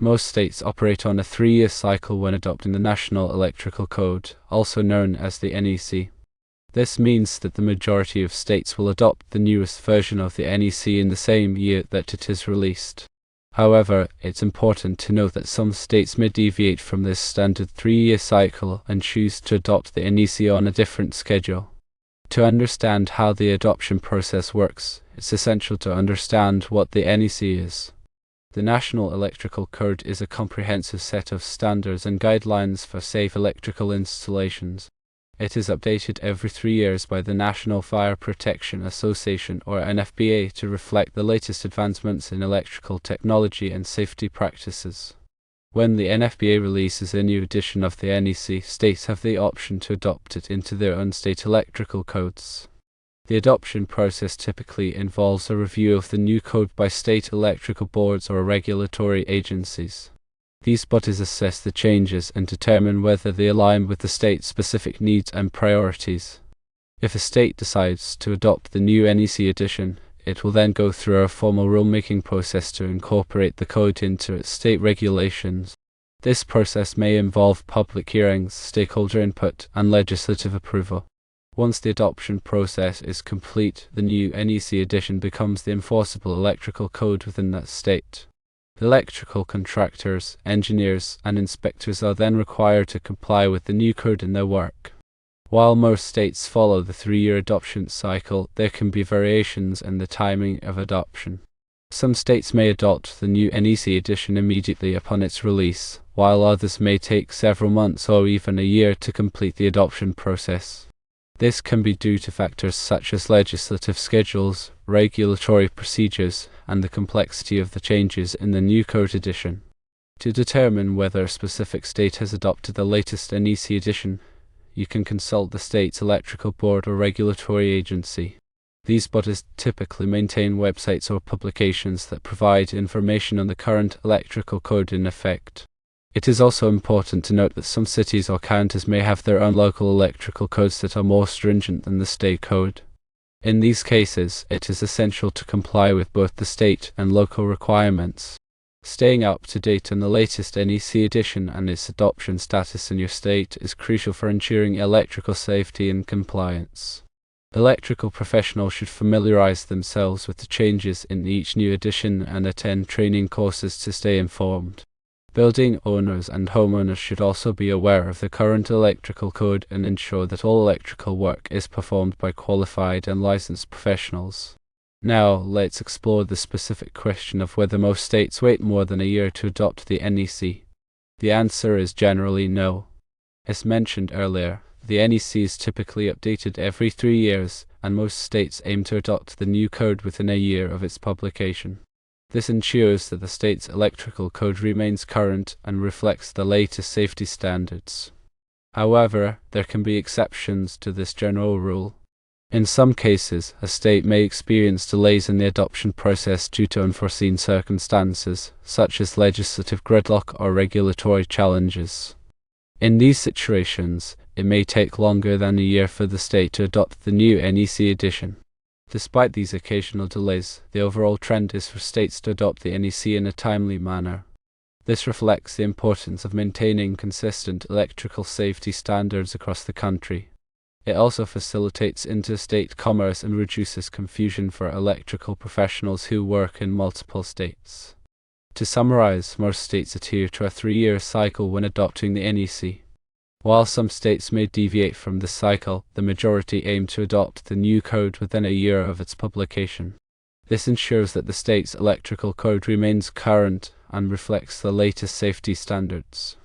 Most states operate on a 3-year cycle when adopting the National Electrical Code, also known as the NEC. This means that the majority of states will adopt the newest version of the NEC in the same year that it is released. However, it's important to note that some states may deviate from this standard 3-year cycle and choose to adopt the NEC on a different schedule. To understand how the adoption process works, it's essential to understand what the NEC is. The National Electrical Code is a comprehensive set of standards and guidelines for safe electrical installations. It is updated every 3 years by the National Fire Protection Association, or NFPA, to reflect the latest advancements in electrical technology and safety practices. When the NFPA releases a new edition of the NEC, states have the option to adopt it into their own state electrical codes. The adoption process typically involves a review of the new code by state electrical boards or regulatory agencies. These bodies assess the changes and determine whether they align with the state's specific needs and priorities. If a state decides to adopt the new NEC edition, it will then go through a formal rulemaking process to incorporate the code into its state regulations. This process may involve public hearings, stakeholder input, and legislative approval. Once the adoption process is complete, the new NEC edition becomes the enforceable electrical code within that state. Electrical contractors, engineers, and inspectors are then required to comply with the new code in their work. While most states follow the 3-year adoption cycle, there can be variations in the timing of adoption. Some states may adopt the new NEC edition immediately upon its release, while others may take several months or even a year to complete the adoption process. This can be due to factors such as legislative schedules, regulatory procedures, and the complexity of the changes in the new code edition. To determine whether a specific state has adopted the latest NEC edition, you can consult the state's electrical board or regulatory agency. These bodies typically maintain websites or publications that provide information on the current electrical code in effect. It is also important to note that some cities or counties may have their own local electrical codes that are more stringent than the state code. In these cases, it is essential to comply with both the state and local requirements. Staying up to date on the latest NEC edition and its adoption status in your state is crucial for ensuring electrical safety and compliance. Electrical professionals should familiarize themselves with the changes in each new edition and attend training courses to stay informed. Building owners and homeowners should also be aware of the current electrical code and ensure that all electrical work is performed by qualified and licensed professionals. Now, let's explore the specific question of whether most states wait more than a year to adopt the NEC. The answer is generally no. As mentioned earlier, the NEC is typically updated every 3 years, and most states aim to adopt the new code within a year of its publication. This ensures that the state's electrical code remains current and reflects the latest safety standards. However, there can be exceptions to this general rule. In some cases, a state may experience delays in the adoption process due to unforeseen circumstances, such as legislative gridlock or regulatory challenges. In these situations, it may take longer than a year for the state to adopt the new NEC edition. Despite these occasional delays, the overall trend is for states to adopt the NEC in a timely manner. This reflects the importance of maintaining consistent electrical safety standards across the country. It also facilitates interstate commerce and reduces confusion for electrical professionals who work in multiple states. To summarize, most states adhere to a 3-year cycle when adopting the NEC. While some states may deviate from this cycle, the majority aim to adopt the new code within a year of its publication. This ensures that the state's electrical code remains current and reflects the latest safety standards.